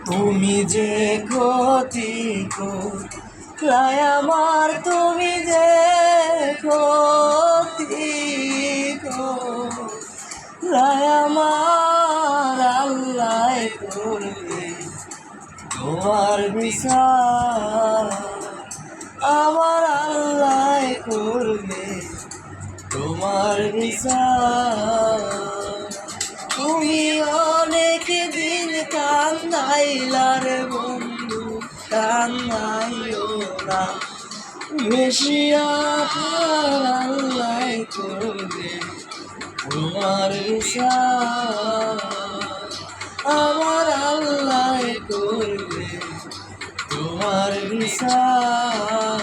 তুমি যে ক্ষতি করলাই আমার, তুমি যে ক্ষতি করলাই আমার, আল্লাহ করবে তোমার বিচার, আমার আল্লাহ করবে তোমার বিচার। তুমি অনেক দিন কান্দাইলার বন্ধু, কান্দাইও না বেশি, আল্লাহ করবে তোমার বিচার, আমার আল্লাহ করবে তোমার বিচার।